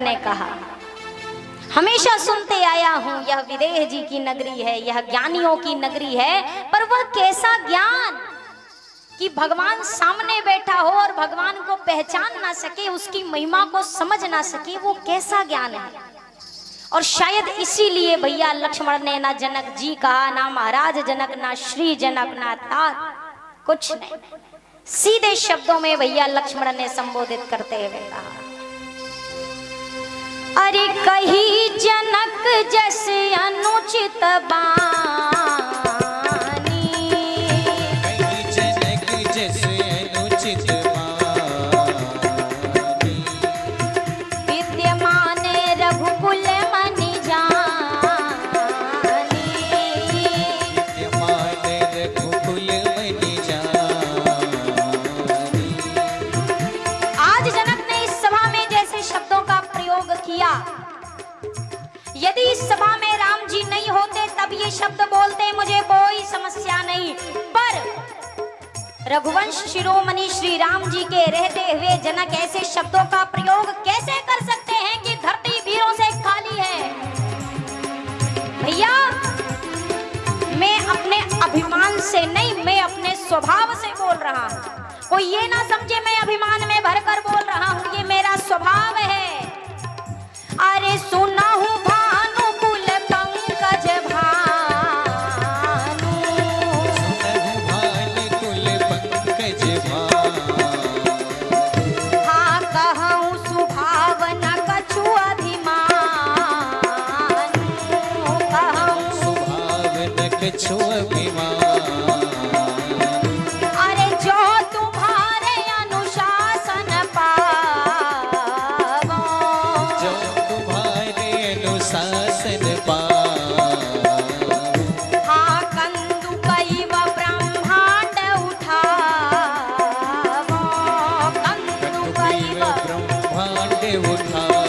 ने कहा, हमेशा सुनते आया हूं यह विदेह जी की नगरी है, यह ज्ञानियों की नगरी है। पर वह कैसा ज्ञान कि भगवान सामने बैठा हो और भगवान को पहचान ना सके, उसकी महिमा को समझ ना सके, वो कैसा ज्ञान है। और शायद इसीलिए भैया लक्ष्मण ने ना जनक जी कहा, ना महाराज जनक, ना श्री जनक, ना तात, कुछ नहीं, सीधे शब्दों में भैया लक्ष्मण ने संबोधित करते हुए कहा, अरे कही जनक जैसे अनुचित बानी, कही जनक जैसे अनुचित बानी, विद्यमान रघुकुल मनि जानी, विद्यमान रघुकुल मनि जानी। आज जनक ने इस सभा में जैसे शब्दों का प्रयोग किया, यदि इस सभा में राम जी नहीं होते तब ये शब्द बोलते, मुझे कोई समस्या नहीं। पर रघुवंश शिरोमणि श्री राम जी के रहते हुए जनक ऐसे शब्दों का प्रयोग कैसे कर सकते हैं कि धरती वीरों से खाली है। भैया मैं अपने अभिमान से नहीं, मैं अपने स्वभाव से बोल रहा हूं। कोई ये ना समझे मैं अभिमान में भरकर बोल रहा हूं, ये मेरा स्वभाव है। अरे सुना हूं भानुकुल पंकज भानु, भानुकुल पंकज भानु, हाँ कहूं सुभाव न कछु अभिमानु, कहूं सुभाव न कछु अभिमानु। अरे जो तुम्हारे अनुशासन पावो, जो तुम्हारे अनुशासन पावो, हाँ कंदुकैव ब्रह्मांड उठावो, कंदुकैव। ब्रह्मांड उठावो।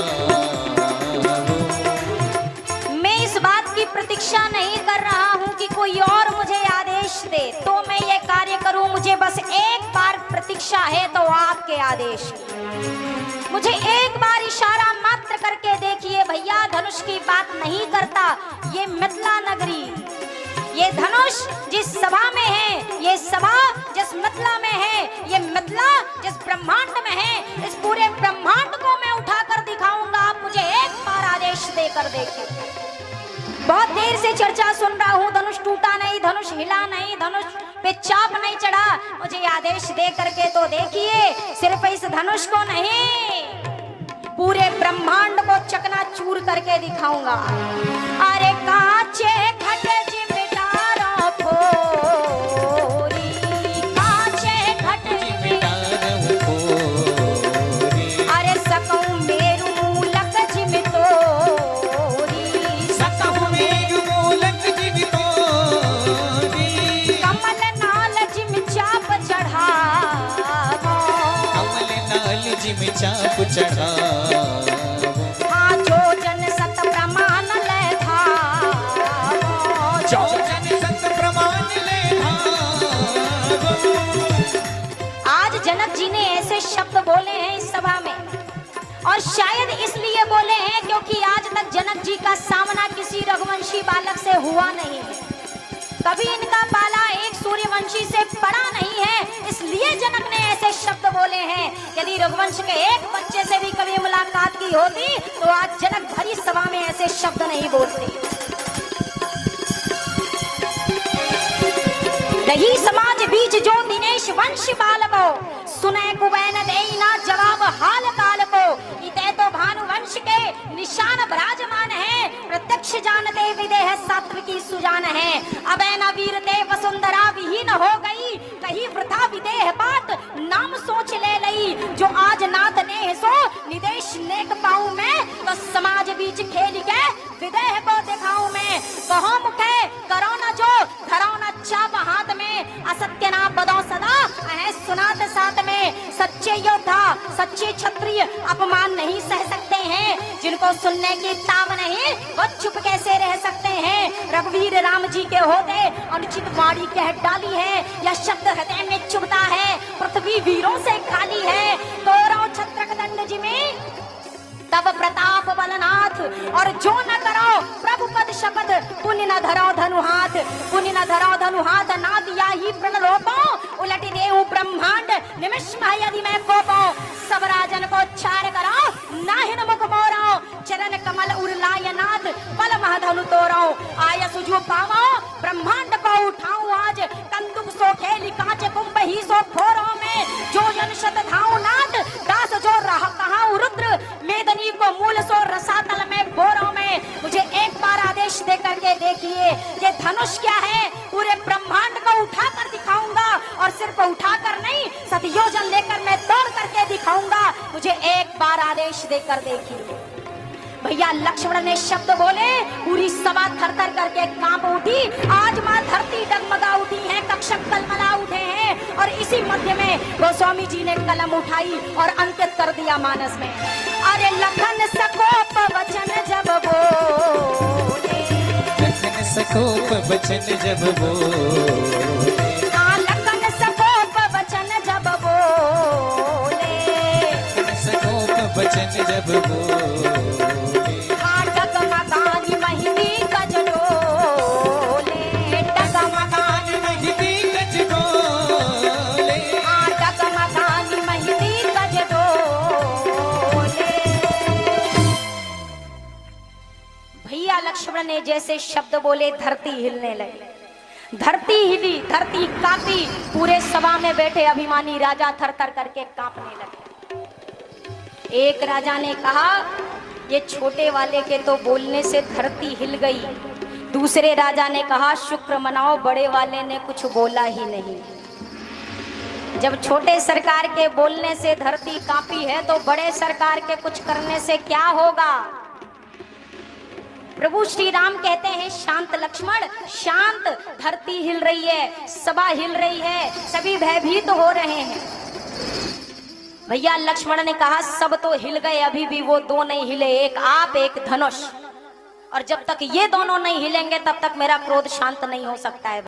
मैं इस बात की प्रतीक्षा नहीं कर रहा हूं कि कोई और मुझे आदेश दे तो मैं ये कार्य करूं। मुझे बस एक बार प्रतीक्षा है, तो आपके आदेश की। मुझे एक बार इशारा मात्र करके देखिए भैया, धनुष की बात नहीं करता। ये मिथिला नगरी, ये धनुष जिस सभा में है, ये सभा जिस मिथिला में है, ये मिथिला जिस ब्रह्मांड में है, इस पूरे ब्रह्मांड को मैं उठाकर दिखाऊंगा। आप मुझे एक बार आदेश देकर देखिए। बहुत देर से चर्चा सुन रहा हूँ, धनुष टूटा नहीं, धनुष हिला नहीं, धनुष पे चाप नहीं चढ़ा। मुझे आदेश दे करके तो देखिए, सिर्फ इस धनुष को नहीं, पूरे ब्रह्मांड को चकनाचूर करके दिखाऊंगा। अरे कांचे घटे जिमिटारो फोरी, कांचे घटे जिमिटारो फोरी, अरे सकऊं मेरू मूलक जिमितोरी, सकऊं मेरू मूलक जिमितोरी, कमल नाल जिम चाप चढ़ावो, कमल नाल जिम चाप चढ़ावो, हाँ जो जन सत प्रमाण ले धावो, जो जन सत प्रमाण ले धावो। आज जनक जी ने ऐसे शब्द बोले हैं इस सभा में, और शायद इसलिए बोले हैं क्योंकि आज तक जनक जी का सामना किसी रघुवंशी बालक से हुआ नहीं है। कभी इनका पाला एक सूर्यवंशी से पड़ा नहीं है, इसलिए जनक ने ऐसे शब्द बोले हैं। यदि रघुवंश के एक बच्चे से भी कभी मुलाकात की होती तो आज जनक भरी सभा में ऐसे शब्द नहीं बोलते। रही समाज बीच जो दिनेश वंश बालको, सुने कुबैन देई ना जवाब हाल काल को। इते तो भानुवंश के निशान विराजमान है, प्रत्यक्ष जानते विदेह सात्विकी सुजान है। अबे न वीरते वसुंधरा विहीन हो गई, कहीं वृथा विदेह बात नाम सोच ले लई। जो आज नाथ ने सो निदेश नेक पाऊं मैं, तो समाज बीच खेल के विदेह को दिखाऊं मैं। कहो मुखे करो न जो, धरो न चाप हाथ में, असत्य ना बदो सदा अहे सुनात साथ में। सच्चे योद्धा सच्चे क्षत्रिय अपमान नहीं सह सकते हैं, जिनको सुनने की ताव नहीं वो चुप कैसे रह सकते हैं। रघुवीर राम जी के होते अनुचित वाणी कह डाली है, यह शब्द हृदय में चुभता है, पृथ्वी वीरों से खाली है। तोरो छत्रक दंड जी में तब प्रताप बलनाथ, और जो न करो प्रभु पद शपथ, पुण्य न धरो धनु हाथ, पुण्य न धरो धनु हाथ, नाथ या ही प्रण रोपो, उलट देहु ब्रह्मांड निमिष में यदि मैं कोपो, सब राजन को चार करो, नाहिन मुख मोरो, चरण कमल उरलाय नाथ, पल महधनु तोरो, आय सुजो पावो, ब्रह्मांड को उठाऊं आज, कंदुक सो खेली कांच कुंभ ही सो फोरो में, जो जन शत धाऊ नाथ, दास जो रह कहां रुद्र, मेदनी को मूल सो रसातल में बोरों में। मुझे एक बार आदेश दे करके देखिए, ये धनुष क्या है, पूरे ब्रह्मांड को उठा कर दिखाऊंगा, और सिर्फ उठा कर नहीं, सतयोजन लेकर मैं तोड़ करके दिखाऊंगा। मुझे एक बार आदेश देकर देखिए। भैया लक्ष्मण ने शब्द बोले, पूरी सभा थर-थर करके कांप उठी। आज मां धरती डगमगा उठी है, कक्षक तलमला उठे हैं, और इसी मध्य में गोस्वामी जी ने कलम उठाई और अंकित कर दिया मानस में। अरे लखन सकोप वचन जब बोले, लखन सकोप वचन जब बोले, लखन सकोप वचन जब बोले, लखन सकोप वचन जब बोले, डगमगानी महिनी गज डोले, डगमगानी महिनी गज डोले, डगमगानी महिनी गज डोले। भैया लक्ष्मण ने जैसे शब्द बोले, धरती हिलने लगी। धरती हिली, धरती कांपी, पूरे सभा में बैठे अभिमानी राजा थर-थर करके कांपने लगे। एक राजा ने कहा, ये छोटे वाले के तो बोलने से धरती हिल गई। दूसरे राजा ने कहा, शुक्र मनाओ, बड़े वाले ने कुछ बोला ही नहीं। जब छोटे सरकार के बोलने से धरती कांपी है, तो बड़े सरकार के कुछ करने से क्या होगा। प्रभु श्री राम कहते हैं, शांत लक्ष्मण शांत, धरती हिल रही है, सभा हिल रही है, सभी भयभीत हो रहे हैं। भैया लक्ष्मण ने कहा, सब तो हिल गए, अभी भी वो दो नहीं हिले, एक आप एक धनुष, और जब तक ये दोनों नहीं हिलेंगे तब तक मेरा क्रोध शांत नहीं हो सकता है।